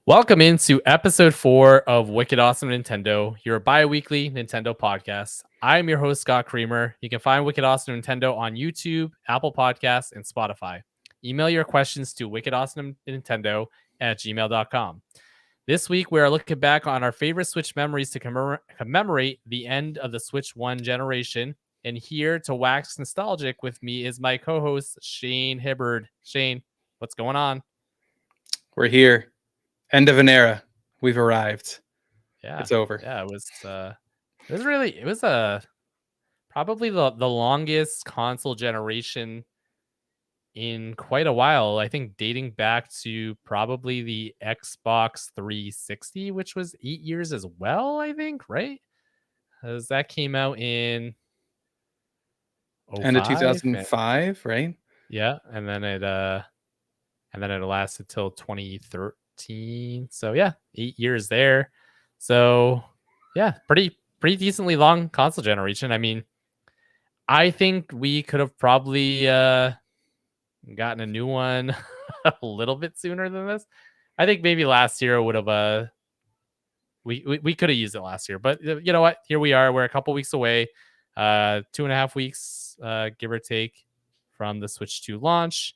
Welcome into episode 4 of Wicked Awesome Nintendo, your bi-weekly Nintendo podcast. I am your host, Scott Creamer. You can find Wicked Awesome Nintendo on YouTube, Apple Podcasts, and Spotify. Email your questions to wickedawesomenintendo@gmail.com. This week, we are looking back on our favorite Switch memories to commemorate the end of the Switch 1 generation. And here to wax nostalgic with me is my co-host, Shane Hibbard. Shane, what's going on? We're here. End of an era. We've arrived. Yeah, It's over. yeah, it was probably the longest console generation in quite a while. I think dating back to probably the Xbox 360, which was 8 years as well, I think, right? As that came out in End of '05. 2005, right? Yeah, and then it lasted till 2013. So yeah, 8 years there. So yeah, pretty decently long console generation. I mean, I think we could have probably gotten a new one a little bit sooner than this. I think maybe last year would have we could have used it last year, but you know what? Here we are. We're a couple weeks away, 2.5 weeks, give or take, from the Switch 2 launch,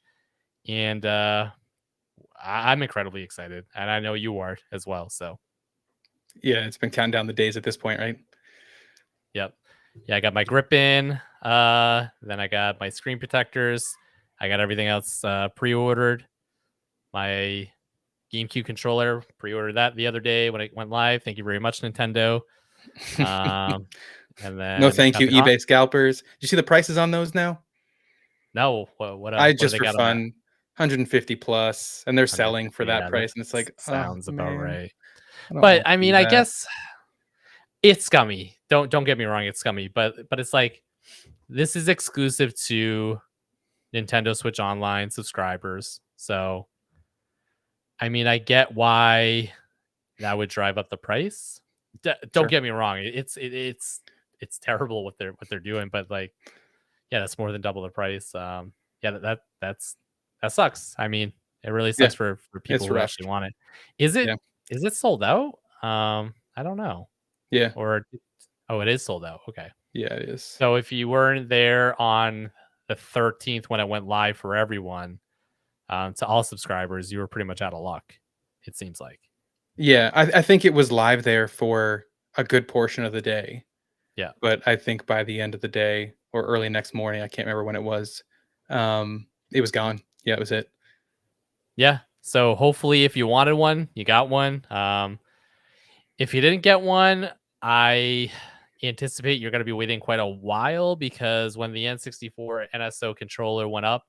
and I'm incredibly excited, and I know you are as well. So, Yeah, it's been counting down the days at this point, right? yep, yeah, I got my grip in. Then I got my screen protectors. I got everything else pre-ordered. My GameCube controller pre-ordered that the other day when it went live. Thank you very much, Nintendo. Um, and No, then thank got you, the con. eBay scalpers. Do you see the prices on those now? No, I what do just they for got on that? fun, 150 plus, and they're selling for 150. that Yeah, that price, and it's like, oh sounds about man, right. I don't But want I to do mean, I that. guess it's scummy. Don't get me wrong, it's scummy. But it's like this is exclusive to Nintendo Switch Online subscribers. So I mean, I get why that would drive up the price. Don't Sure. get me wrong. It's terrible what they're doing, but like, yeah, that's more than double the price. Yeah, that sucks. I mean, it really Yeah, sucks for people it's who rough. actually want it. Is it Yeah, is it sold out? I don't know. yeah, Or oh, it is sold out. Okay. yeah. It is. So if you weren't there on the 13th when it went live for everyone, to all subscribers, you were pretty much out of luck. It seems like. Yeah, I think it was live there for a good portion of the day. Yeah. But I think by the end of the day or early next morning, I can't remember when it was gone. Yeah, it was it. Yeah. So hopefully, if you wanted one, you got one. If you didn't get one, I anticipate you're going to be waiting quite a while because when the N64 NSO controller went up,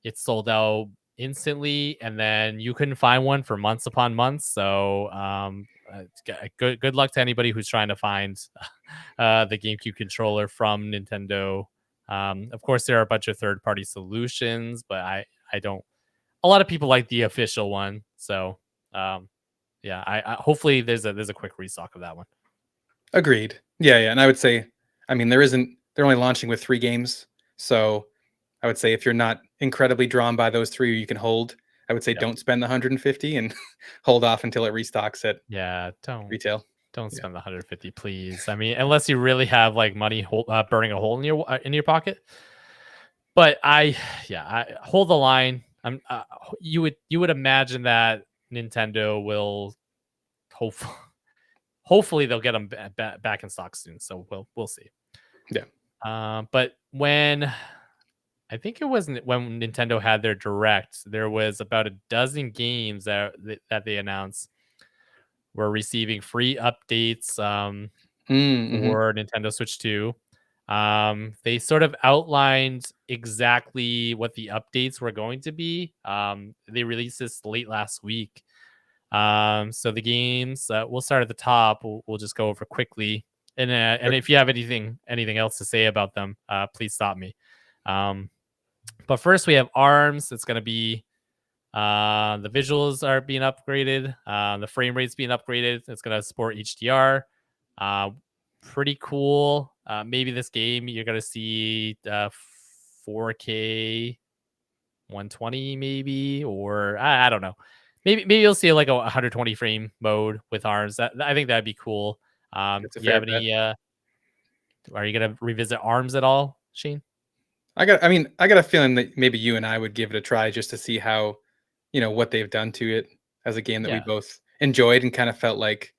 it sold out instantly, and then you couldn't find one for months upon months. So, good luck to anybody who's trying to find the GameCube controller from Nintendo. Of course, there are a bunch of third party solutions, but I don't. A lot of people like the official one, so um, yeah. I hopefully there's a quick restock of that one. Agreed. Yeah, yeah. And I would say, I mean, they're only launching with 3 games. So I would say if you're not incredibly drawn by those three you can hold, I would say Yep. don't spend the 150 and hold off until it restocks at Yeah. retail. Don't Yeah. spend the 150, please. I mean, unless you really have like money burning a hole in your pocket. But yeah, I hold the line. You would imagine that Nintendo will hopefully hopefully they'll get them back in stock soon. So we'll see. Yeah. But when I think it wasn't when Nintendo had their direct, there was about a dozen games that they announced were receiving free updates Mm-hmm. for Nintendo Switch 2. They sort of outlined exactly what the updates were going to be. They released this late last week. So the games, we'll start at the top. We'll just go over quickly, and Sure. if you have anything else to say about them, please stop me. Um, but first we have Arms. It's going to be the visuals are being upgraded. The frame rate's being upgraded. It's going to support HDR. Uh, Pretty cool. Maybe this game you're going to see 4K 120 maybe, or I don't know. maybe you'll see like a 120 frame mode with arms. I think that'd be cool. It's a Do you fair have bet. any? Are you gonna revisit arms at all, Shane? I got a feeling that maybe you and I would give it a try just to see how, what they've done to it as a game that we Yeah, both enjoyed and kind of felt like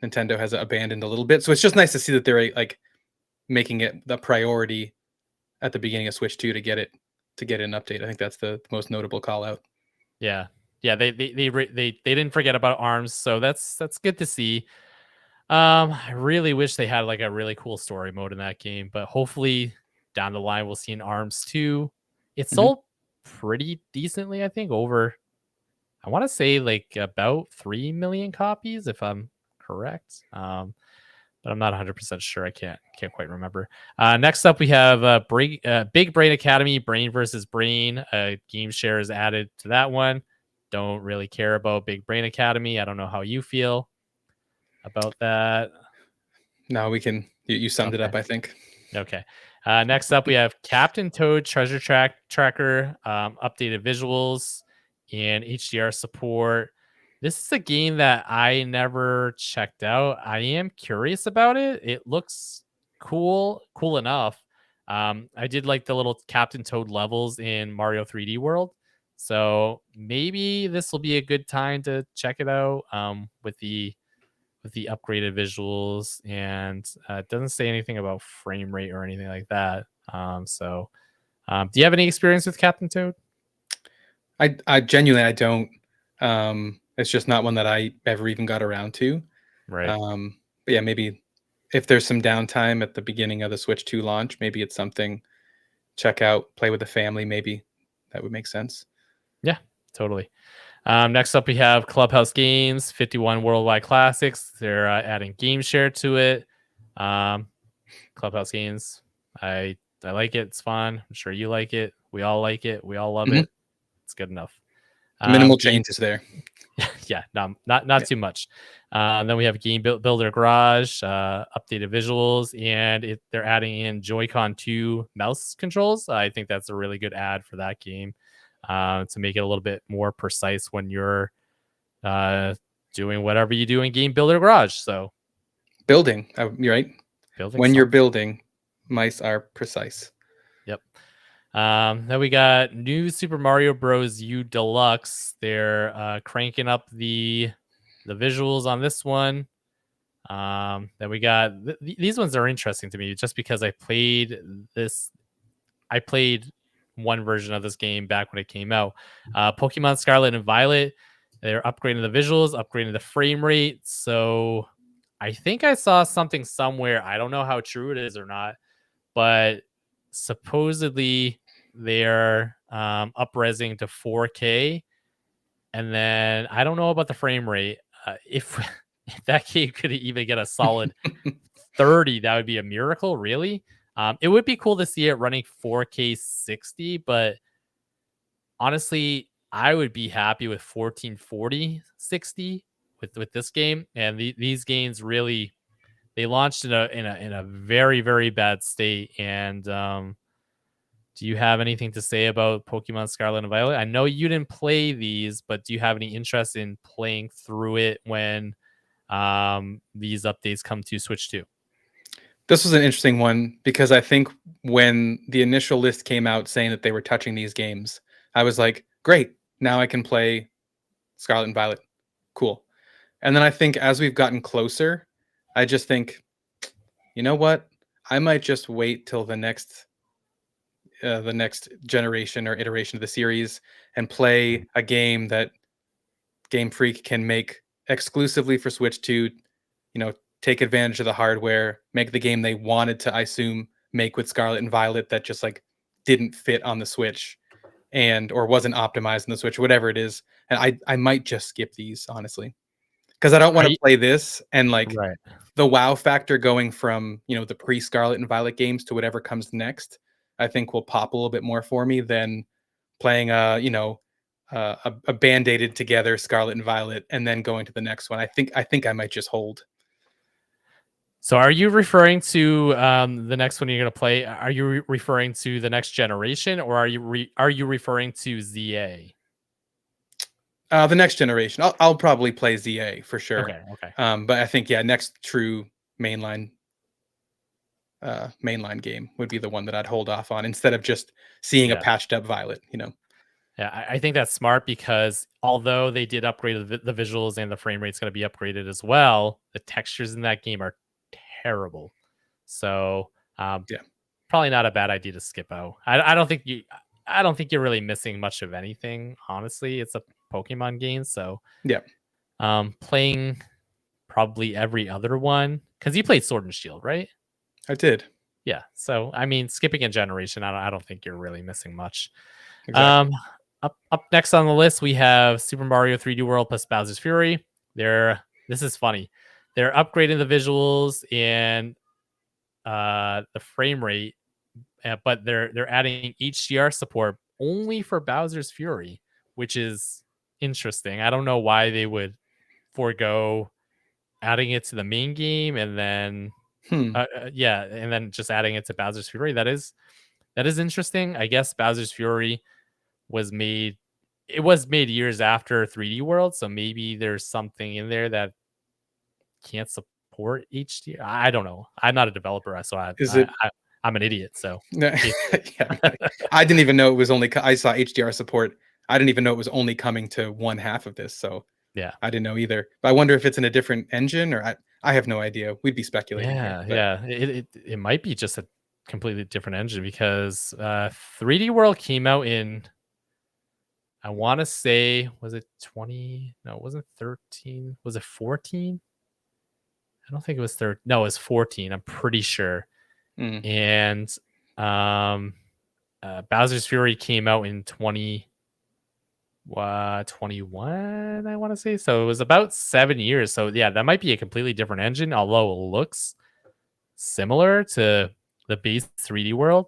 Nintendo has abandoned a little bit. So it's just nice to see that they're like making it the priority at the beginning of Switch 2 to get an update. I think that's the most notable call out. yeah, yeah. They didn't forget about arms, so that's good to see. I really wish they had like a really cool story mode in that game, but hopefully down the line we'll see in Arms 2. It Mhm. sold pretty decently, I think, over I want to say like about 3 million copies if I'm correct. But I'm not 100% sure. I can't quite remember. Next up we have Big Brain Academy, Brain versus Brain. Game share is added to that one. Don't really care about Big Brain Academy. I don't know how you feel about that. No, you summed it Okay. up, I think. Okay. Next up, we have Captain Toad Tracker, updated visuals, and HDR support. This is a game that I never checked out. I am curious about it. It looks cool enough. I did like the little Captain Toad levels in Mario 3D World. So maybe this will be a good time to check it out with the upgraded visuals, and it doesn't say anything about frame rate or anything like that. Do you have any experience with Captain Toad? I genuinely I don't. It's just not one that I ever even got around to. Right. But yeah, maybe if there's some downtime at the beginning of the Switch 2 launch, maybe it's something check out, play with the family, maybe that would make sense. Yeah, totally. Next up, we have Clubhouse Games, 51 Worldwide Classics. They're adding Game Share to it. Um, Clubhouse Games, I like it. It's fun. I'm sure you like it. We all like it. We all love Mhm. it. It's good enough. Minimal Game changes there. yeah, not Yeah. too much. Then we have Builder Garage, updated visuals, and they're adding in Joy-Con 2 mouse controls. I think that's a really good add for that game to make it a little bit more precise when you're uh, doing whatever you do in Game Builder Garage. So Building, you're right. building When you're something. building, mice are precise. Yep. Then we got new Super Mario Bros. U Deluxe. They're cranking up the visuals on this one. Then we got these ones are interesting to me just because this. I played one version of this game back when it came out. Pokemon Scarlet and Violet. They're upgrading the visuals, upgrading the frame rate. So I think I saw something somewhere. I don't know how true it is or not, but supposedly they're upresing to 4K, and then I don't know about the frame rate. If if that game could even get a solid 30, that would be a miracle, really. It would be cool to see it running 4K 60, but honestly, I would be happy with 1440 60 with this game. And these games really they launched in a very bad state. And do you have anything to say about Pokemon Scarlet and Violet? I know you didn't play these, but do you have any interest in playing through it when these updates come to Switch 2? This was an interesting one because I think when the initial list came out saying that they were touching these games, I was like, great, now I can play Scarlet and Violet. Cool. And then I think as we've gotten closer, I just think, you know what? I might just wait till the next generation or iteration of the series and play a game that Game Freak can make exclusively for Switch 2, take advantage of the hardware, make the game they wanted to, I assume, make with Scarlet and Violet that just like didn't fit on the Switch and or wasn't optimized on the Switch, whatever it is. And I might just skip these, honestly. Because I don't Are want to you play this and like right? the wow factor going from, the pre-Scarlet and Violet games to whatever comes next, I think will pop a little bit more for me than playing a band-aided together Scarlet and Violet and then going to the next one. I think I might just hold. So are you referring to the next one you're going to play? Are you referring to the next generation, or are you referring to ZA? The next generation. I'll probably play ZA for sure. Okay, okay. But I think, yeah, next true mainline mainline game would be the one that I'd hold off on instead of just seeing a Yeah. patched up Violet, you know? Yeah, I think that's smart because although they did upgrade the visuals and the frame rate's gonna be upgraded as well, the textures in that game are terrible. So, um, Yeah. probably not a bad idea to skip out. I don't think you're really missing much of anything, honestly. It's a Pokemon game, so, Yeah. playing probably every other one because you played Sword and Shield, right? I did. Yeah, so, I mean, skipping a generation, I don't think you're really missing much. Exactly. Um, up next on the list, we have Super Mario 3D World plus Bowser's Fury. This is funny. They're upgrading the visuals and the frame rate, but they're adding HDR support only for Bowser's Fury, which is interesting. I don't know why they would forego adding it to the main game and then Hmm. yeah, and then just adding it to Bowser's Fury. That is interesting. I guess Bowser's Fury was made it was made years after 3D World, so maybe there's something in there that can't support HD. I don't know. I'm not a developer, so Is it I'm an idiot. So Yeah, if I didn't even know it was only I saw HDR support. I didn't even know it was only coming to one half of this, so yeah, I didn't know either. But I wonder if it's in a different engine or I have no idea. We'd be speculating here, but it might be just a completely different engine because 3D World came out in I want to say was it 20? No, it wasn't 13. Was it 14? I don't think it was 13. No, it was 14. I'm pretty sure. mm, And um Bowser's Fury came out in 21, I want to say. So it was about 7 years. So yeah, that might be a completely different engine, although it looks similar to the base 3D world.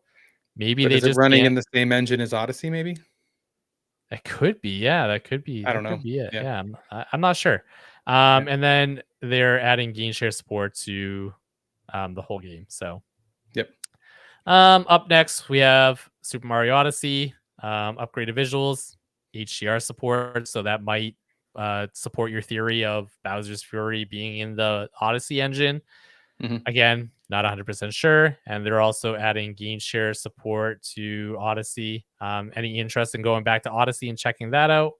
Maybe but they is it just running can't. in the same engine as Odyssey maybe? That could be, yeah, I don't that know. could be it. Yeah, Yeah, I'm not sure. yeah, And then they're adding game share support to the whole game. So yep. up next, we have Super Mario Odyssey, upgraded visuals, HDR support. So that might support your theory of Bowser's Fury being in the Odyssey engine. Mhm. Again, not 100% sure. And they're also adding game share support to Odyssey. Any interest in going back to Odyssey and checking that out?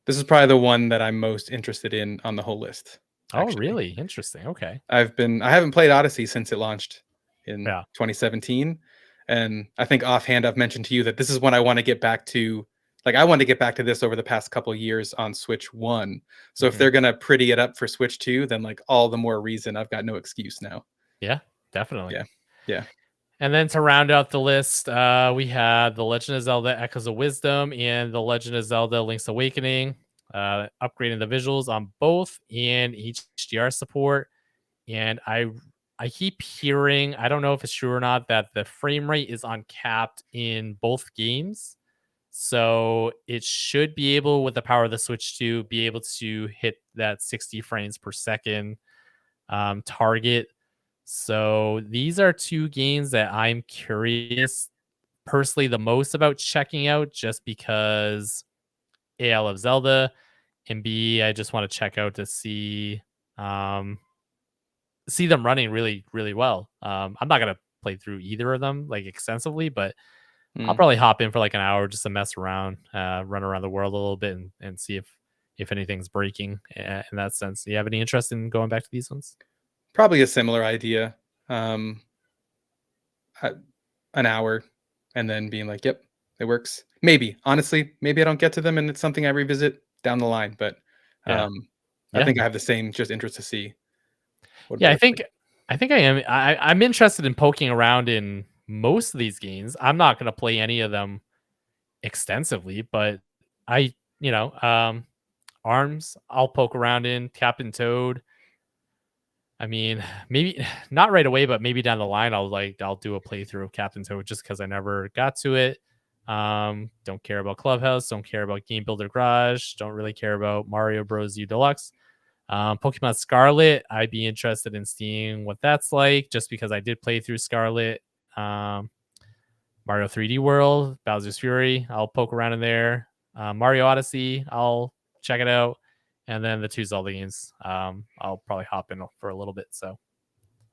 This is probably the one that I'm most interested in on the whole list, Oh, actually. really? Interesting. Okay. I haven't played Odyssey since it launched in Yeah. 2017, and I think offhand I've mentioned to you that this is when I wanna get back to like, I wanted to get back to this over the past couple years on Switch 1. So if Hmm. they're gonna pretty it up for Switch 2, then, like, all the more reason I've got no excuse now. Yeah, definitely. Yeah. Yeah. And then to round out the list, we had The Legend of Zelda Echoes of Wisdom and The Legend of Zelda Link's Awakening, upgrading the visuals on both and HDR support. And I keep hearing, I don't know if it's true or not, that the frame rate is uncapped in both games. So it should be able, with the power of the Switch, to be able to hit that 60 frames per second target. So these are two games that I'm curious personally the most about checking out just because A, I love Zelda, and B, I just want to check out to um see them running really, really well. I'm not gonna play through either of them like extensively, but I'll Mm. probably hop in for like an hour just to mess around, run around the world a little bit and see if anything's breaking in that sense. Do you have any interest in going back to these ones? Probably a similar idea. Um, uh, an hour and then being like, "Yep, it works." Maybe, honestly, maybe I don't get to them and it's something I revisit down the line, but, Yeah. um, I Yeah. think I have the same just interest to see what it Yeah, looks like. I think I am. I'm interested in poking around in most of these games. I'm not gonna play any of them extensively, but I, you know, Arms, I'll poke around in. Captain Toad. I mean, maybe not right away, but maybe down the line, I'll do a playthrough of Captain Toad just because I never got to it. Don't care about Clubhouse. Don't care about Game Builder Garage. Don't really care about Mario Bros. U Deluxe. Pokemon Scarlet, I'd be interested in seeing what that's like, just because I did play through Scarlet. Um, Mario 3D World, Bowser's Fury, I'll poke around in there. Mario Odyssey, I'll check it out, and then the two Zelda games, I'll probably hop in for a little bit. So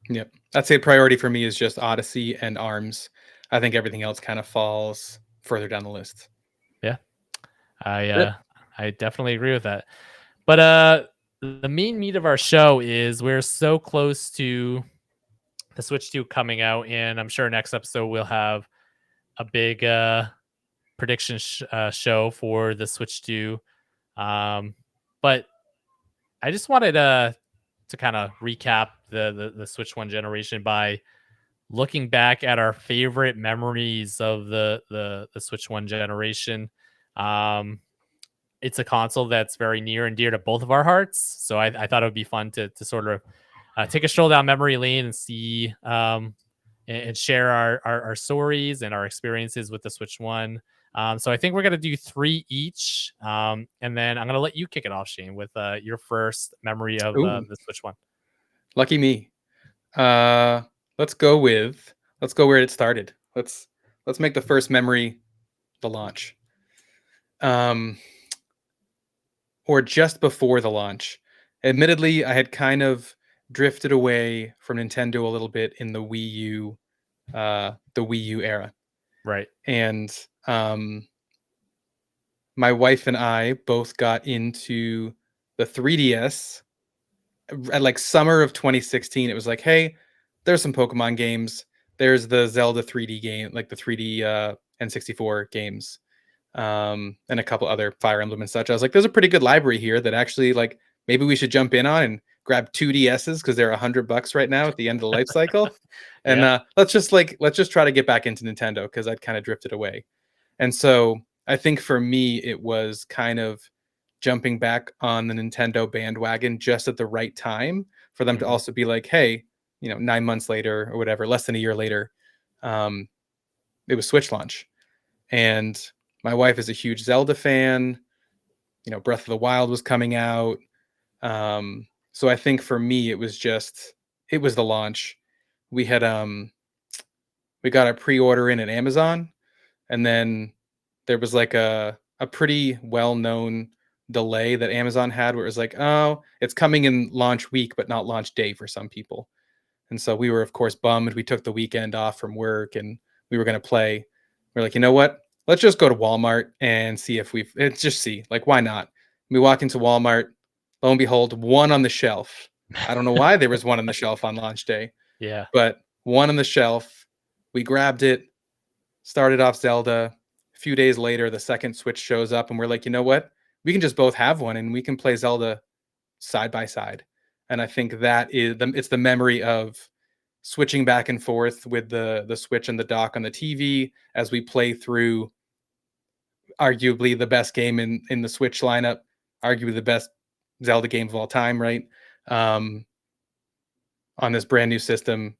Yep. I'd say priority for me is just Odyssey and Arms. I think everything else kind of falls further down the list. yeah, I Good. uh, I definitely agree with that. But the main meat of our show is we're so close to the Switch 2 coming out, and I'm sure next episode we'll have a big prediction show for the Switch 2. But I just wanted to kind of recap the Switch 1 generation by looking back at our favorite memories of the Switch 1 generation. Um, it's a console that's very near and dear to both of our hearts. So I thought it would be fun to sort of take a stroll down memory lane and see and share our stories and our experiences with the Switch One. So I think we're gonna do three each, and then I'm gonna let you kick it off, Shane, with your first memory of Ooh, the Switch One. lucky me. Uh, let's go with let's go where it started. Let's make the first memory the launch. Um, or just before the launch. Admittedly, I had kind of drifted away from Nintendo a little bit in the Wii U era, Right, and my wife and I both got into the 3DS at like summer of 2016. It was like, hey, there's some Pokemon games. There's the Zelda 3D game, like the 3D N64 games, and a couple other Fire Emblem and such. I was like, there's a pretty good library here that actually like maybe we should jump in on and grab two DSs because they're $100 right now at the end of the life cycle. And yeah, let's just try to get back into Nintendo because I'd kind of drifted away. And so I think for me, it was kind of jumping back on the Nintendo bandwagon just at the right time for them to hmm also be like, hey, 9 months later or whatever, less than a year later, um, it was Switch launch. And my wife is a huge Zelda fan. Breath of the Wild was coming out. So I think for me, it was the launch. We had, we got a pre-order in at Amazon, and then there was like a pretty well-known delay that Amazon had where it was like, oh, it's coming in launch week, but not launch day for some people. And so we were, of course, bummed. We took the weekend off from work and we were going to play. We're like, you know what? Let's just go to Walmart and see if it's just see, like, why not? We walk into Walmart, lo and behold, one on the shelf. I don't know why there was one on the shelf on launch day, yeah, but one on the shelf. We grabbed it, started off Zelda. A few days later, the second Switch shows up, and we're like, you know what? We can just both have one and we can play Zelda side by side. And I think it's the memory of switching back and forth with the Switch and the dock on the TV as we play through arguably the best game in the Switch lineup, arguably the best Zelda game of all time, right? Um, on this brand new system,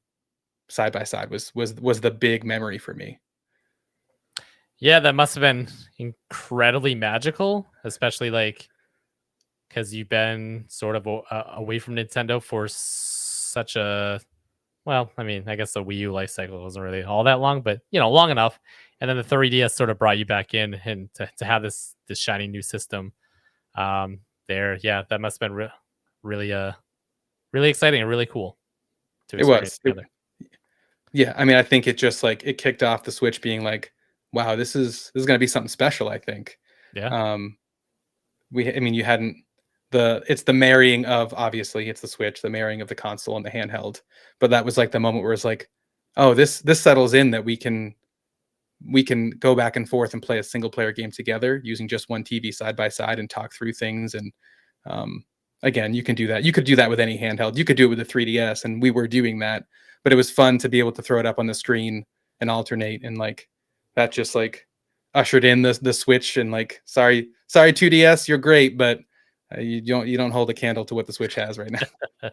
side by side was the big memory for me. yeah. That must have been incredibly magical, especially like because you've been sort of away from Nintendo for such a well, I mean, I guess the Wii U life cycle wasn't really all that long, but long enough. And then the 3DS sort of brought you back in, and to have this shiny new system there, yeah, that must have been really really exciting and really cool to It experience was. together. Yeah, I mean, I think it just like it kicked off the Switch being like, wow, this is gonna be something special, I think. Yeah, Um, I mean, you hadn't it's the marrying of obviously it's the Switch, the marrying of the console and the handheld. But that was like the moment where it's like, oh, this settles in that we can go back and forth and play a single player game together using just one TV side by side and talk through things. And um, again, you can do that. You could do that with any handheld. You could do it with the 3DS, and we were doing that. But it was fun to be able to throw it up on the screen and alternate, and like that just like ushered in the Switch. And like, sorry 2DS, you're great, but you don't hold a candle to what the Switch has right now.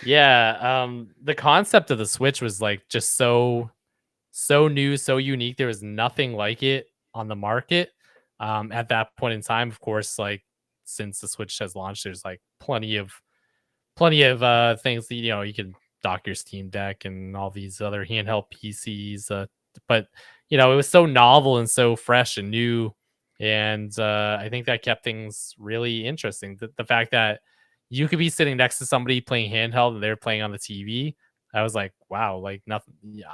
yeah. The concept of the Switch was like just so new, so unique. There was nothing like it on the market at that point in time. Of course, like since the Switch has launched, there's like plenty of things that you can dock your Steam Deck and all these other handheld PCs. But it was so novel and so fresh and new and I think that kept things really interesting. The fact that you could be sitting next to somebody playing handheld and they're playing on the TV. I was like, wow, like nothing. Yeah,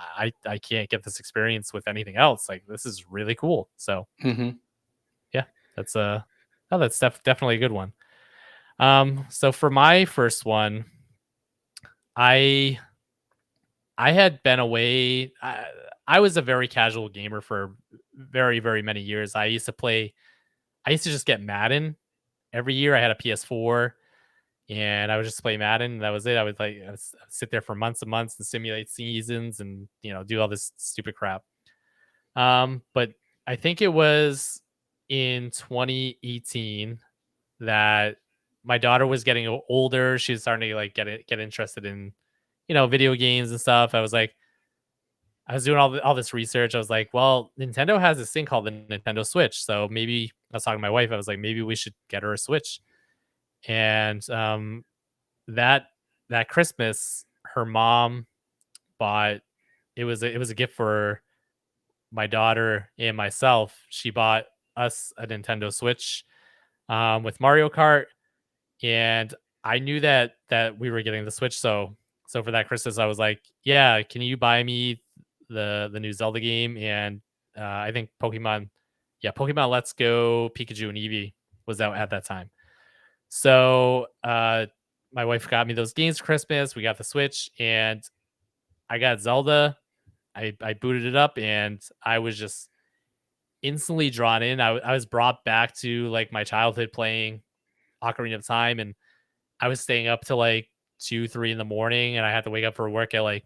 I can't get this experience with anything else. Like this is really cool. So Mhm. yeah, that's oh, that's definitely a good one. So for my first one, I I had been away. I was a very casual gamer for very many years. I used to just get Madden every year. I had a PS4 and I would just play Madden. That was it. I would sit there for months and months and simulate seasons and do all this stupid crap. But I think it was in 2018 that my daughter was getting older. She was starting to like get interested in video games and stuff. I was doing all this research. I was like, well, Nintendo has this thing called the Nintendo Switch. So maybe I was talking to my wife. I was like, maybe we should get her a Switch. And that that Christmas, her mom bought it was a gift for my daughter and myself. She bought us a Nintendo Switch with Mario Kart, and I knew that we were getting the Switch. So for that Christmas, I was like, yeah, can you buy me the new Zelda game? And I think Pokemon Let's Go Pikachu and Eevee was out at that time. So my wife got me those games for Christmas. We got the Switch, and I got Zelda. I booted it up, and I was just instantly drawn in. I was brought back to like my childhood playing Ocarina of Time, and I was staying up till like 2, 3 in the morning, and I had to wake up for work at like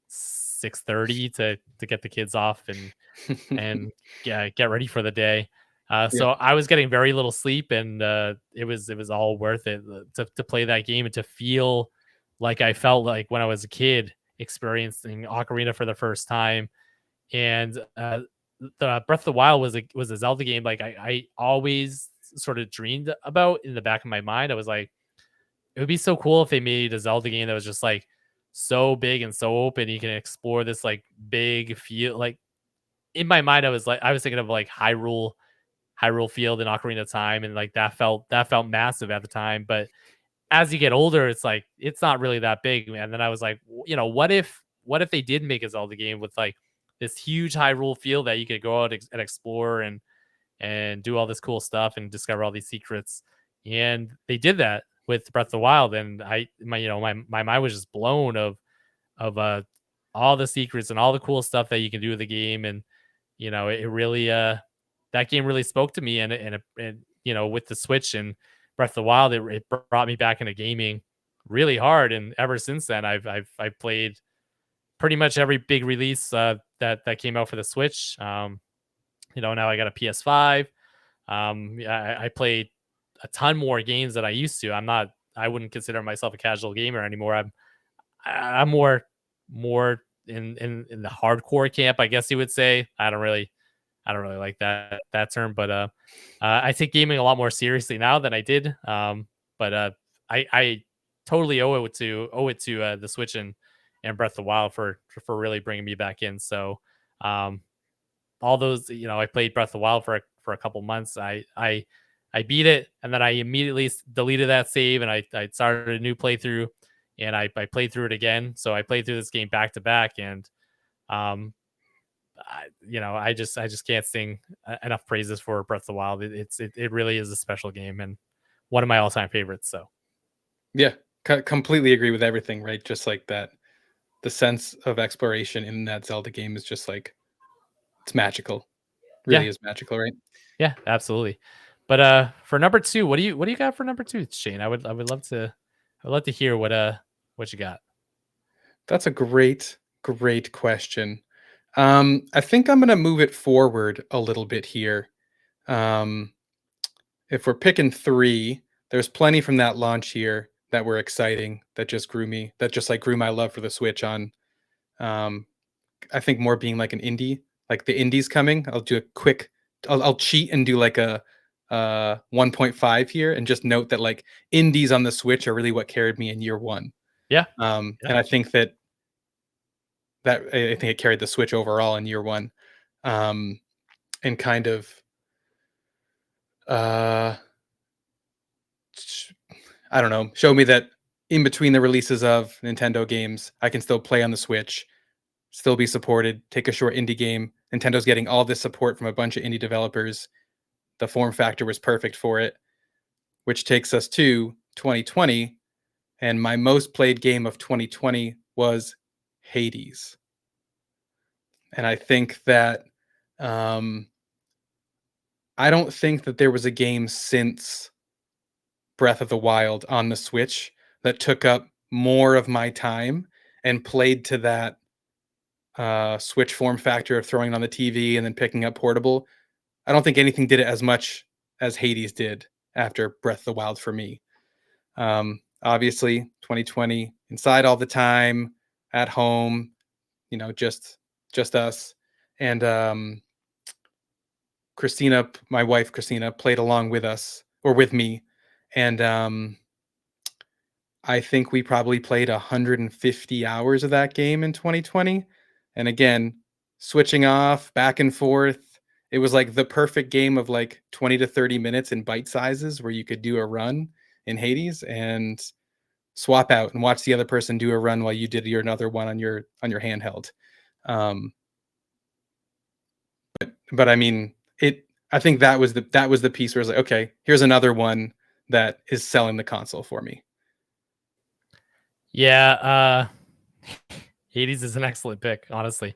6:30 to get the kids off and get ready for the day. Yeah. So I was getting very little sleep, and it was all worth it to play that game and to feel like I felt like when I was a kid experiencing Ocarina for the first time. And the Breath of the Wild was a Zelda game like I always sort of dreamed about in the back of my mind. I was like, it would be so cool if they made a Zelda game that was just like so big and so open. You can explore this like big field. Like in my mind, I was thinking of like Hyrule Field and Ocarina of Time, and like that felt massive at the time. But as you get older, it's like it's not really that big, man. Then I was like, what if they did make a Zelda game with like this huge Hyrule Field that you could go out and explore and do all this cool stuff and discover all these secrets. And they did that with Breath of the Wild, and my mind was just blown of all the secrets and all the cool stuff that you can do with the game. And it really that game really spoke to me, and with the Switch and Breath of the Wild, it brought me back into gaming really hard. And ever since then, I've played pretty much every big release that came out for the Switch. Now I got a PS5. Yeah, I played a ton more games than I used to. I wouldn't consider myself a casual gamer anymore. I'm more in the hardcore camp, I guess you would say. I don't really like that term, but I take gaming a lot more seriously now than I did. But I totally owe it to the Switch and Breath of the Wild for really bringing me back in. So um, all those, I played Breath of the Wild for a couple months. I beat it, and then I immediately deleted that save, and I started a new playthrough, and I played through it again. So I played through this game back to back, and um, I just can't sing enough praises for Breath of the Wild. It really is a special game and one of my all time favorites. So Yeah. Completely agree with everything, right? Just like that, the sense of exploration in that Zelda game is just like it's magical. yeah, Really is magical, right? yeah, absolutely. But for number two, what do you got for number two, Shane? I would love to hear what you got. That's a great question. I think I'm gonna move it forward a little bit here. Um, if we're picking 3, there's plenty from that launch year that were exciting, that just, like, grew my love for the Switch on, um, I think more being like an indie, like the indies coming. I'll cheat and do like a 1.5 here and just note that like indies on the Switch are really what carried me in year 1. Yeah, yeah, And I think I think it carried the Switch overall in year 1. Um, and kind of Uh, I don't know. Show me that in between the releases of Nintendo games, I can still play on the Switch, still be supported, take a short indie game. Nintendo's getting all this support from a bunch of indie developers. The form factor was perfect for it, which takes us to 2020. And my most played game of 2020 was Hades. And I think that um, I don't think that there was a game since Breath of the Wild on the Switch that took up more of my time and played to that Switch form factor of throwing it on the TV and then picking up portable. I don't think anything did it as much as Hades did after Breath of the Wild for me. Obviously, 2020, inside all the time, at home, just us. And Christina, my wife Christina, played along with us or with me, and I think we probably played 150 hours of that game in 2020. And again, switching off back and forth. It was like the perfect game of like 20 to 30 minutes in bite sizes where you could do a run in Hades and swap out and watch the other person do a run while you did your another one on your handheld. Um, but I mean, it. I think that was the piece where it's like, okay, here's another one that is selling the console for me. Yeah, Hades is an excellent pick, honestly.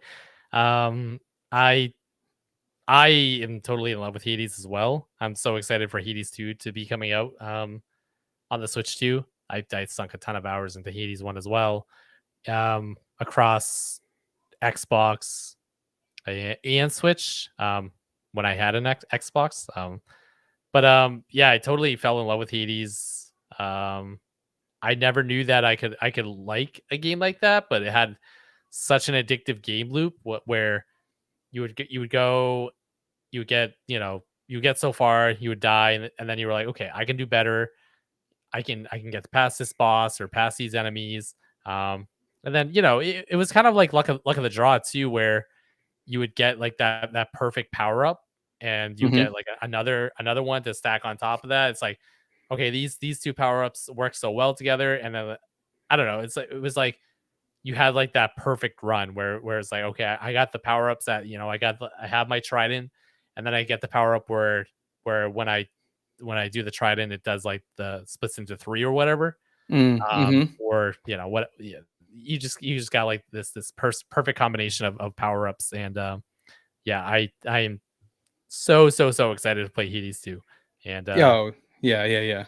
Um, I I am totally in love with Hades as well. I'm so excited for Hades 2 to be coming out on the Switch too. I sunk a ton of hours into Hades 1 as well. Across Xbox and Switch when I had an Xbox. But yeah, I totally fell in love with Hades. I never knew that I could like a game like that, but it had such an addictive game loop where you would go, you would get, you get so far, you would die, and then you were like, okay, I can do better. I can get past this boss or past these enemies. Um, and then it was kind of like luck of the draw too, where you would get like that perfect power up, and you Mm-hmm. get like another one to stack on top of that. It's like, okay, these two power ups work so well together, and then I don't know. It was like you had like that perfect run where it's like, okay, I got the power ups that I have my trident, and then I get the power up where when I do the trident, it does like the splits into three or whatever. Mm-hmm. Or what, yeah, you just got like perfect combination of power ups, and yeah, I am so excited to play Hades 2, and Oh, yeah, yeah,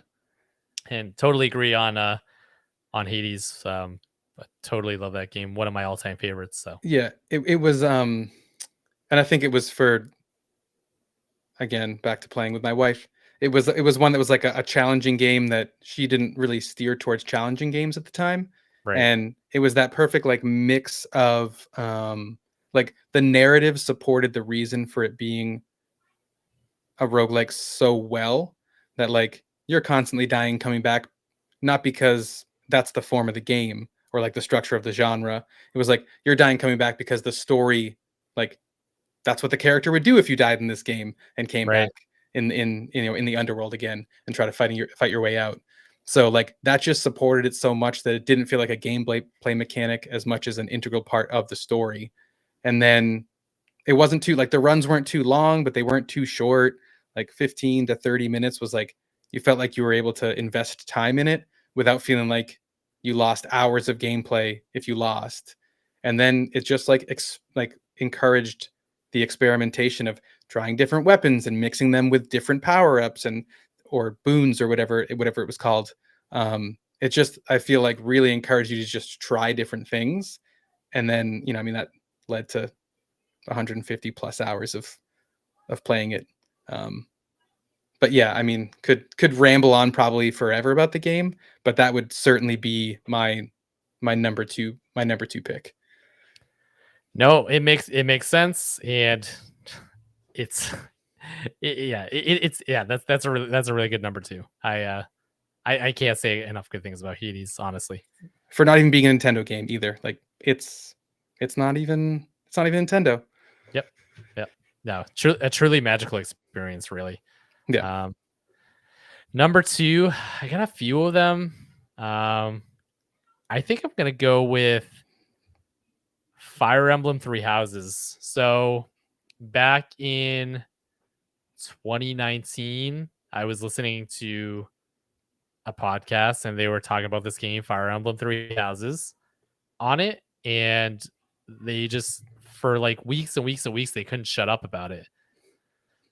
yeah. totally agree on Hades. I totally love that game. One of my all time favorites. So Yeah, it was and I think it was for, again, back to playing with my wife. It was one that was like a challenging game that she didn't really steer towards challenging games at the time. right, And it was that perfect like mix of like the narrative supported the reason for it being a roguelike so well that like you're constantly dying, coming back, not because that's the form of the game or like the structure of the genre. It was like you're dying coming back because the story, like, that's what the character would do if you died in this game and came right, back in the underworld again and try to fight your way out. So like that just supported it so much that it didn't feel like a gameplay play mechanic as much as an integral part of the story. And then it wasn't too, like, the runs weren't too long, but they weren't too short. Like 15 to 30 minutes was like you felt like you were able to invest time in it without feeling like you lost hours of gameplay if you lost. And then it just like like encouraged the experimentation of trying different weapons and mixing them with different power-ups and or boons or whatever it was called. It just, I feel like, really encouraged you to just try different things. And then, I mean, that led to 150 plus hours of playing it. Um, but yeah, I mean, could ramble on probably forever about the game, but that would certainly be my number two pick. no, it makes sense, and it's yeah, it's yeah, that's a really good number two. I can't say enough good things about Hades, honestly. For not even being a Nintendo game either. Like it's not even Nintendo. Yep, yep. No, a truly magical experience, really. Yeah. Um, Number two, I got a few of them. Um, I think I'm gonna go with Fire Emblem Three Houses. So back in 2019, I was listening to a podcast and they were talking about this game, Fire Emblem Three Houses, on it, and they just for like weeks and weeks and weeks they couldn't shut up about it.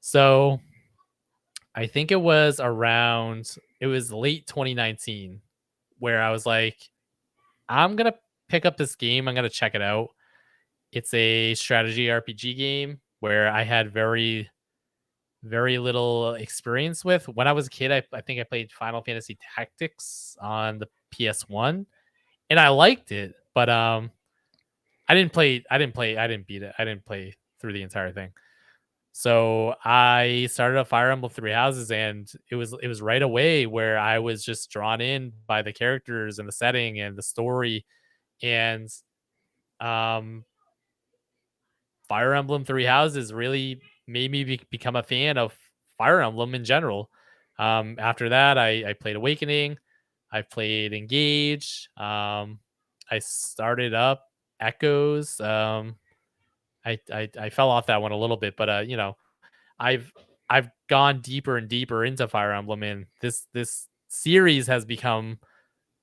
So I think it was late 2019 where I was like, I'm gonna pick up this game. I'm gonna check it out. It's a strategy RPG game where I had very little experience with. When I was a kid, I think I played Final Fantasy Tactics on the PS1 and I liked it, but I didn't beat it. I didn't play through the entire thing. So I started a Fire Emblem Three Houses, and it was right away where I was just drawn in by the characters and the setting and the story, and um, Fire Emblem Three Houses really made me become a fan of Fire Emblem in general. After that, I played Awakening, I played Engage, I started up Echoes. I fell off that one a little bit, but I've I've gone deeper and deeper into Fire Emblem, and this series has become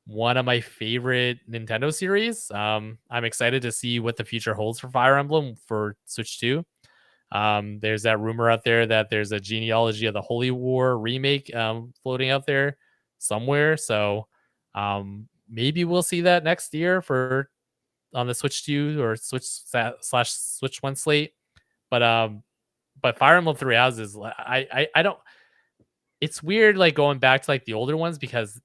one of my favorite Nintendo series. I'm excited to see what the future holds for Fire Emblem for Switch 2. There's that rumor out there that there's a genealogy of the Holy War remake floating out there somewhere. So maybe we'll see that next year for on the Switch 2 or slash Switch 1 slate. But Fire Emblem Three Houses, I don't. It's weird like going back to like the older ones because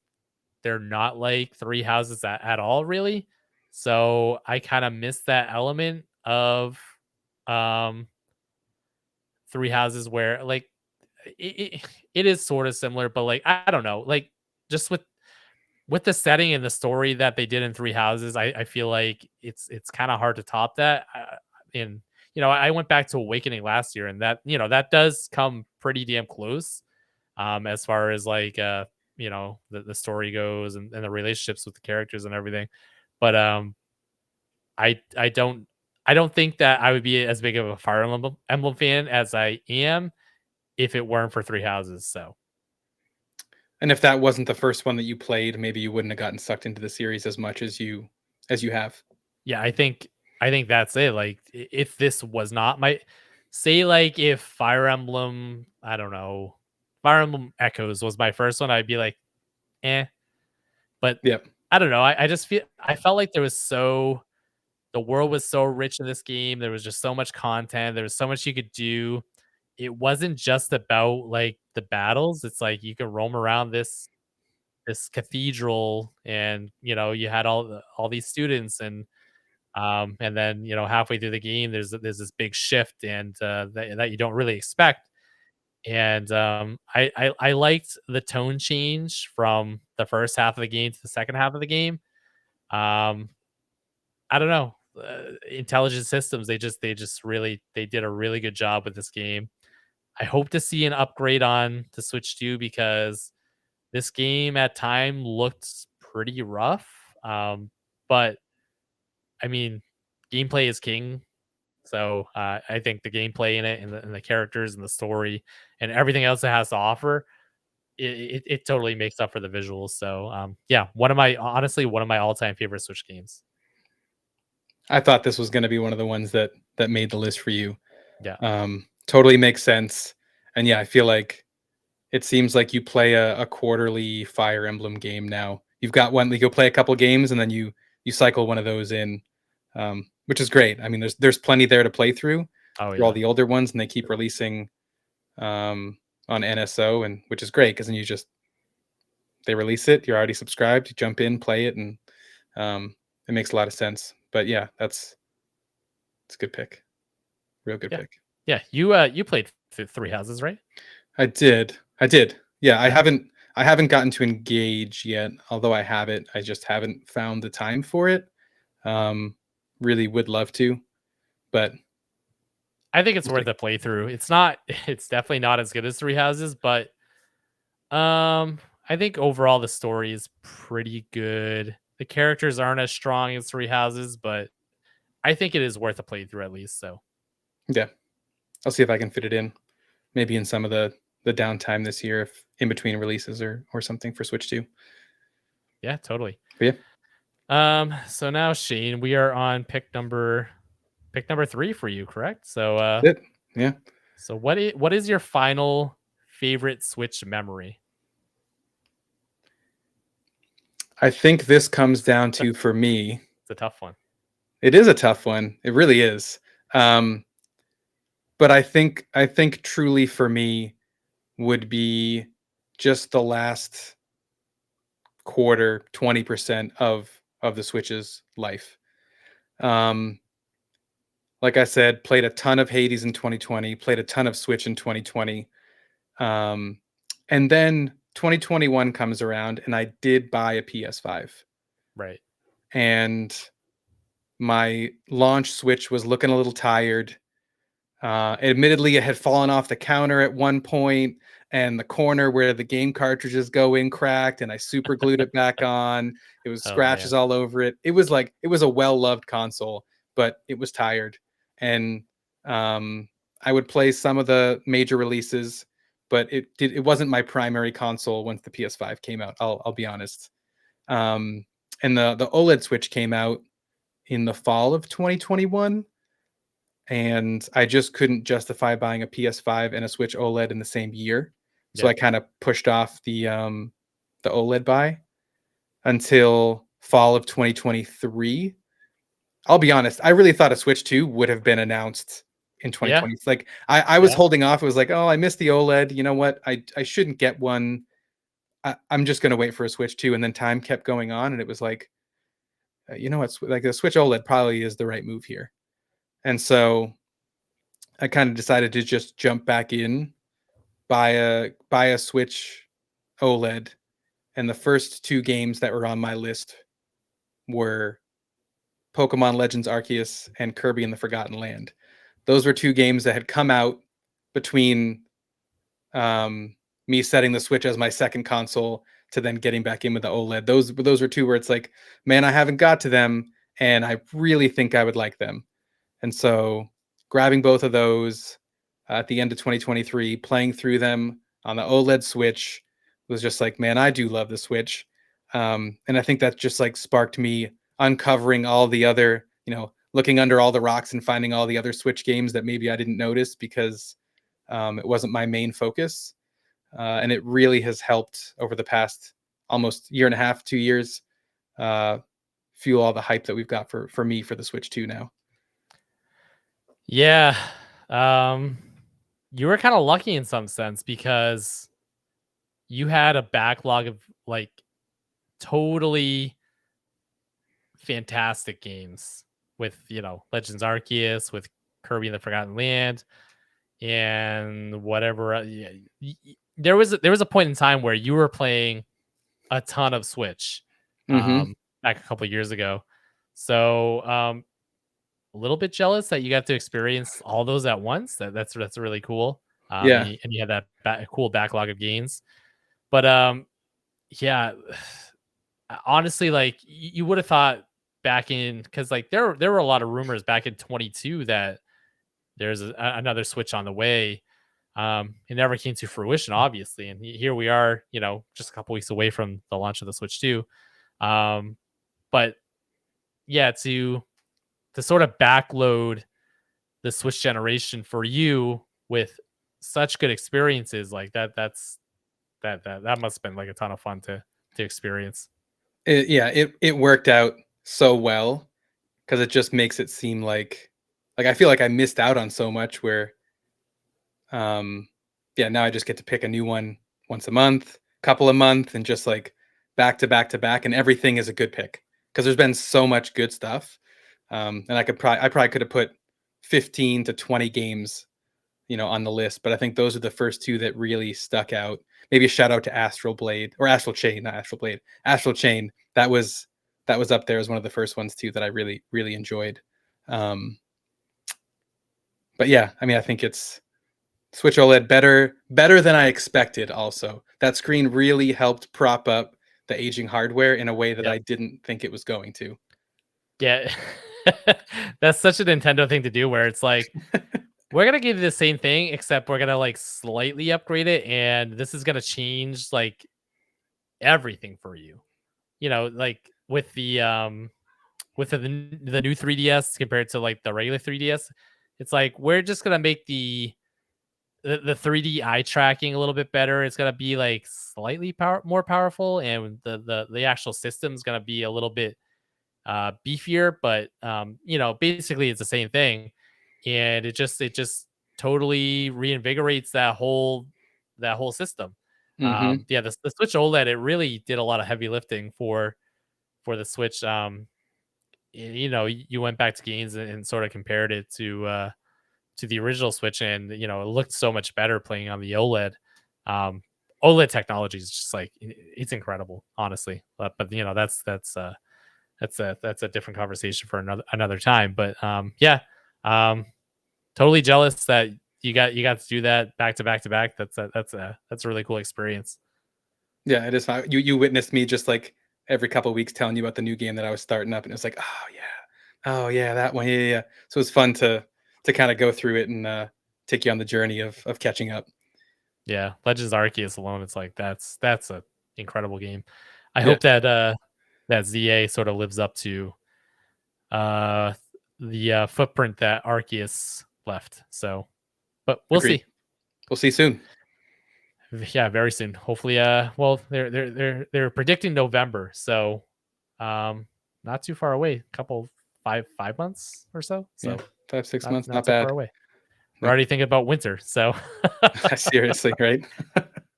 they're not like Three Houses at all, really. So I kind of miss that element of um Three Houses where like it is sort of similar, but like I don't know, like just with the setting and the story that they did in Three Houses, I feel like it's kind of hard to top that. And I went back to Awakening last year, and that does come pretty damn close, as far as like the story goes and the relationships with the characters and everything. But I I don't think that I would be as big of a Fire Emblem fan as I am if it weren't for Three Houses. So And if that wasn't the first one that you played, maybe you wouldn't have gotten sucked into the series as much as you have. yeah, I think that's it. Like if this was not my say, like if Fire Emblem, I don't know, Fire Emblem Echoes was my first one, I'd be like, eh. But Yep. I don't know. I just I felt like the world was so rich in this game. There was just so much content. There was so much you could do. It wasn't just about like the battles. It's like you could roam around this cathedral, and you had all these students, and then halfway through the game there's this big shift, and that you don't really expect. And I liked the tone change from the first half of the game to the second half of the game. um I don't know. Intelligent Systems, they did a really good job with this game. I hope to see an upgrade on the Switch 2 because this game at time looked pretty rough. But I mean, gameplay is king. So I think the gameplay in it, and the characters and the story and everything else it has to offer, it totally makes up for the visuals. So yeah, one of my all time favorite Switch games. I thought this was going to be one of the ones that made the list for you. Yeah. Totally makes sense. And yeah, I feel like it seems like you play a quarterly Fire Emblem game now. You've got one, you go play a couple games, and then you cycle one of those in, which is great. I mean, there's plenty there to play Oh through all yeah. the older ones, and they keep releasing on NSO, and which is great because then you just they release it, you're already subscribed, you jump in, play it, and it makes a lot of sense. But yeah, it's a good pick, real good Yeah. pick. Yeah. You played Three Houses, right? I did. Yeah, Yeah. I haven't gotten to engage yet, although I have it. I just haven't found the time for it. Um, really would love to, but I think it's We'll worth see. a playthrough. It's not it's definitely not as good as Three Houses, but I think overall the story is pretty good. The characters aren't as strong as Three Houses, but I think it is worth a playthrough at least. So Yeah, I'll see if I can fit it in. Maybe in some of the downtime this year, if in between releases or something for Switch 2. yeah, totally. But yeah, So now Shane, we are on pick number three for you, correct? So that's it. Yeah, so what is your final favorite Switch memory? I think this comes down It's to, for me, a tough one. it is a tough one. It really is. Um, but I think truly for me would be just the last quarter, 20% of the Switch's life. Um, like I said, played a ton of Hades in 2020, played a ton of Switch in 2020. Um, and then 2021 comes around and I did buy a PS5. Right. And my launch Switch was looking a little tired. Admittedly, it had fallen off the counter at one point, and the corner where the game cartridges go in cracked, and I super glued it back on. It was Oh man. scratches all over it. It was like it was a well loved console, but it was tired. And um, I would play some of the major releases, but it wasn't my primary console once the PS5 came out. I'll be honest. Um, and the OLED Switch came out in the fall of 2021, and I just couldn't justify buying a PS5 and a Switch OLED in the same year. So Yeah. I kind of pushed off the OLED buy until fall of 2023. I'll be honest, I really thought a Switch 2 would have been announced in Yeah. 2020. It's like I was Yeah. holding off. It was like, oh, I missed the OLED. You know what? I shouldn't get one. I'm just gonna wait for a Switch 2. And then time kept going on, and it was like, you know what? Like the Switch OLED probably is the right move here. And so I kind of decided to just jump back in, buy a Switch OLED, and the first two games that were on my list were Pokemon Legends Arceus and Kirby and the Forgotten Land. Those were two games that had come out between me setting the Switch as my second console to then getting back in with the OLED. Those were two where it's like, man, I haven't got to them, and I really think I would like them. And so grabbing both of those at the end of 2023, playing through them on the OLED Switch was just like, man, I do love the Switch. And I think that just like sparked me uncovering all the other, looking under all the rocks and finding all the other Switch games that maybe I didn't notice because it wasn't my main focus. And it really has helped over the past almost year and a half, 2 years, uh, fuel all the hype that we've got for me for the Switch 2 now. Yeah. Um, you were kind of lucky in some sense because you had a backlog of like totally fantastic games with, Legends Arceus, with Kirby and the Forgotten Land, and whatever. Yeah, there was a point in time where you were playing a ton of Switch, Mm-hmm. back a couple years ago. So a little bit jealous that you got to experience all those at once. That's really cool. And Yeah. you had that cool backlog of games. But yeah, honestly, like you would have thought back in because like there were a lot of rumors back in 22 that there's another Switch on the way. It never came to fruition, obviously, and here we are, just a couple weeks away from the launch of the Switch 2. Um, but yeah, to sort of backload the Switch generation for you with such good experiences like that must have been like a ton of fun to experience. It worked out so well because it just makes it seem like I feel like I missed out on so much where um yeah, now I just get to pick a new one once a month, couple a month, and just like back to back to back, and everything is a good pick because there's been so much good stuff. And I probably could have put 15 to 20 games, on the list, but I think those are the first two that really stuck out. Maybe a shout out to Astral Blade or Astral Chain, not Astral Blade, Astral Chain. That was up there as one of the first ones too that I really really enjoyed. Um, But yeah, I mean, I think it's Switch OLED better than I expected also. That screen really helped prop up the aging hardware in a way that Yep. I didn't think it was going to. Yeah. That's such a Nintendo thing to do where it's like, we're gonna give you the same thing, except we're gonna like slightly upgrade it, and this is gonna change like everything for you. Like with the new 3DS compared to like the regular 3DS, it's like we're just gonna make the 3D eye tracking a little bit better. It's gonna be like slightly more powerful, and the actual system's gonna be a little bit beefier, but basically it's the same thing, and it just totally reinvigorates that whole system. Mhm. Yeah, the Switch OLED, it really did a lot of heavy lifting for the Switch. You went back to games and sort of compared it to the original Switch, and it looked so much better playing on the OLED. Um, OLED technology is just like it's incredible, honestly. But that's a different conversation for another time. But yeah, um, totally jealous that you got to do that back to back to back. That's a really cool experience. Yeah, it is fine. You witnessed me just, like, every couple weeks telling you about the new game that I was starting up, and it's like, "Oh, yeah. Oh, yeah, that one. Yeah, yeah, yeah." So it's fun to kinda go through it and, take you on the journey of catching up. Yeah, Legends Arceus alone, it's like that's a incredible game. I Yeah, hope that ZA sort of lives up to uh the footprint that Arceus left. So, but we'll agreed. see. We'll see you soon. Yeah, very soon. Hopefully, well, they're predicting November, so um, not too far away. Couple 5 months or so. Yeah, So 5, 6 not months, not not so far bad. away. We're No. already thinking about winter. So, Seriously, right?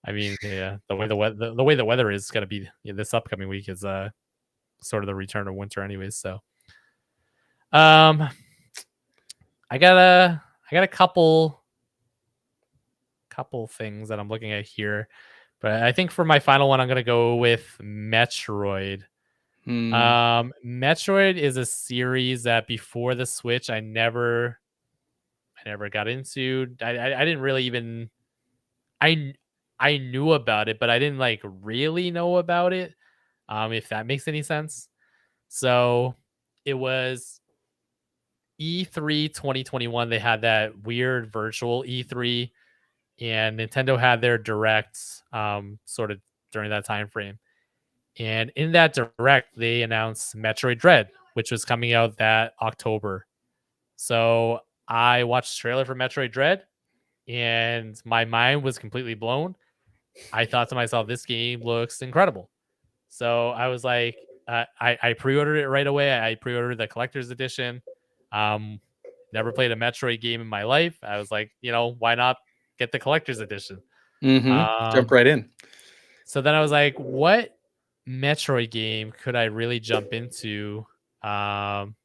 I mean, yeah, the way the weather is going to be this upcoming week is sort of the return of winter, anyways. So, um, I got a couple things that I'm looking at here, but I think for my final one, I'm gonna go with Metroid. Hmm. Metroid is a series that before the Switch, I never got into. I didn't really even I kn- I knew about it, but I didn't like really know about it. If that makes any sense. So it was E3 2021. They had that weird virtual E3, and Nintendo had their direct sort of during that time frame. And in that direct, they announced Metroid Dread, which was coming out that October. So I watched the trailer for Metroid Dread, and my mind was completely blown. I thought to myself, this game looks incredible. So I was like, I pre-ordered it right away. I pre-ordered the collector's edition. Um, Never played a Metroid game in my life. I was like, why not get the collector's edition? Mhm. Jump Um, right in. so then I was like, what Metroid game could I really jump into um,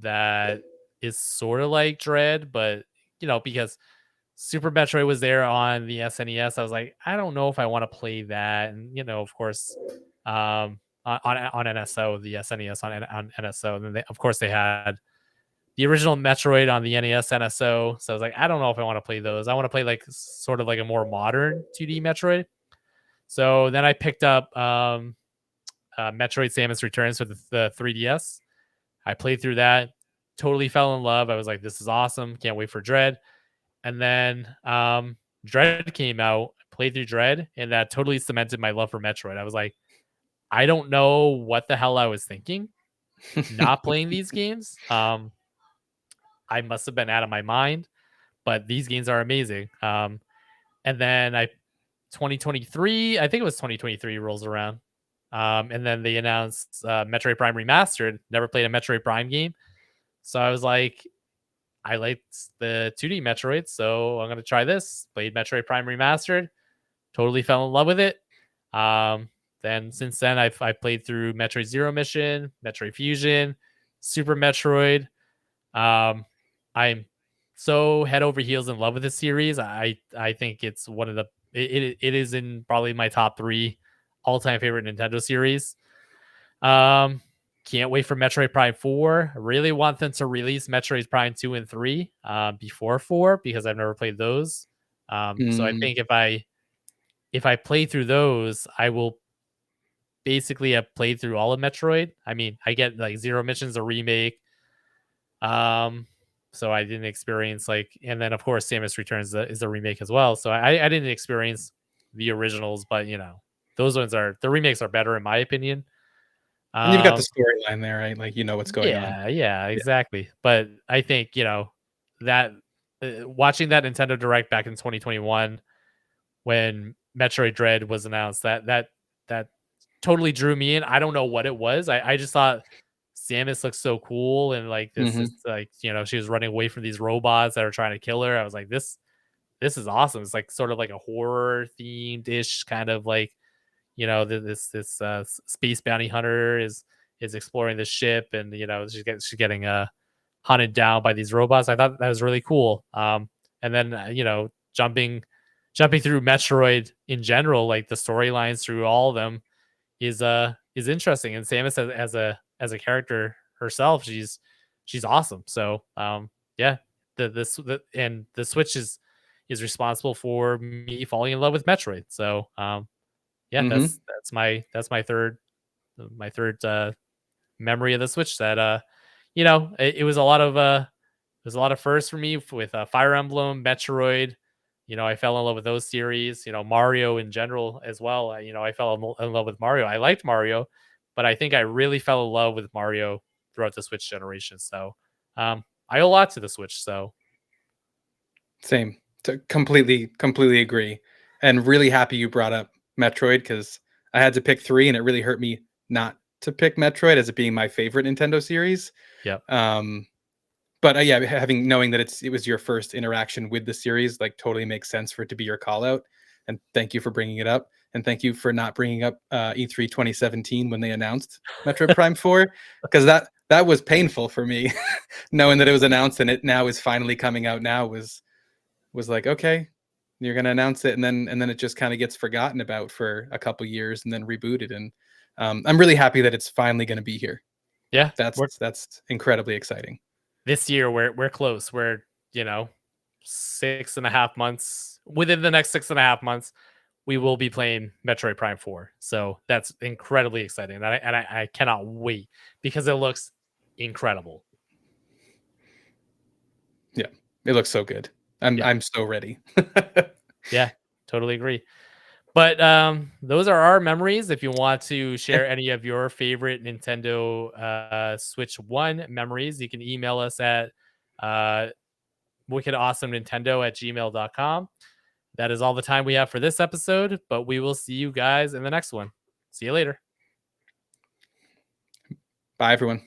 that is sort of like Dread, but because Super Metroid was there on the SNES, I was like, I don't know if I want to play that, and of course, on NSO, the SNES on NSO, and then of course they had the original Metroid on the NES NSO. So I was like, I don't know if I want to play those. I want to play like sort of like a more modern 2D Metroid. So then I picked up Metroid Samus Returns for the 3DS. I played through that, totally fell in love. I was like, this is awesome. Can't wait for Dread. And then Dread came out, played through Dread, and that totally cemented my love for Metroid. I was like, I don't know what the hell I was thinking not playing these games. I must have been out of my mind, but these games are amazing. And then 2023, I think it was 2023 rolls around. And then they announced Metroid Prime Remastered. Never played a Metroid Prime game. So I was like, I liked the 2D Metroid, so I'm going to try this. Played Metroid Prime Remastered. Totally fell in love with it. Um, then since then, I've played through Metroid Zero Mission, Metroid Fusion, Super Metroid. Um, I'm so head over heels in love with this series. I think it's one of the it is in probably my top three all time favorite Nintendo series. Um, Can't wait for Metroid Prime 4. I really want them to release Metroid Prime 2 and 3 before 4 because I've never played those. So I Mm, think if I play through those, I will basically have played through all of Metroid. I mean, I get like Zero Missions a remake. Um, so I didn't experience and then of course Samus Returns is a remake as well. So I didn't experience the originals, but those ones are the remakes are better in my opinion. and you've got the Um, storyline there, right? Like, you know what's going on. yeah, yeah, Yeah. exactly. But I think that watching that Nintendo Direct back in 2021 when Metroid Dread was announced, that totally drew me in. I don't know what it was. I just thought Samus looked so cool and like this Mhm. like she was running away from these robots that are trying to kill her. I was like this is awesome. It's like sort of like a horror themed ish kind of like this space bounty hunter is exploring the ship and she's getting hunted down by these robots. I thought that was really cool. And then jumping through Metroid in general, like the storylines through all of them is interesting. And Samus as a character herself, she's awesome. So yeah, and the Switch is responsible for me falling in love with Metroid. So yeah, Mhm. that's my third memory of the Switch that it was a lot of there's a lot of firsts for me with Fire Emblem, Metroid. I fell in love with those series. Mario in general as well. I fell in love with Mario. I liked Mario, but I think I really fell in love with Mario throughout the Switch generation. So I owe a lot to the Switch. So Same. Completely agree, and really happy you brought up Metroid because I had to pick 3, and it really hurt me not to pick Metroid as it being my favorite Nintendo series. yep, Um, but, yeah, knowing that it was your first interaction with the series, like, totally makes sense for it to be your call out, and thank you for bringing it up, and thank you for not bringing up, E3 2017 when they announced Metroid Prime 4, 'cause that was painful for me, knowing that it was announced and it now is finally coming out now was like, "Okay, you're gonna announce it," and then it just kinda gets forgotten about for a couple years and then rebooted, and, I'm really happy that it's finally gonna be here. yeah. That's incredibly exciting. This year we're close. We're 6.5 months within the next 6.5 months. We will be playing Metroid Prime 4. So that's incredibly exciting. And I cannot wait because it looks incredible. Yeah, it looks so good. Yeah. I'm so ready. Yeah. Totally agree. But those are our memories. If you want to Yeah, share any of your favorite Nintendo Switch One memories, you can email us at uh, wickedawesomenintendo@gmail.com. That is all the time we have for this episode, but we will see you guys in the next one. See you later. bye, everyone.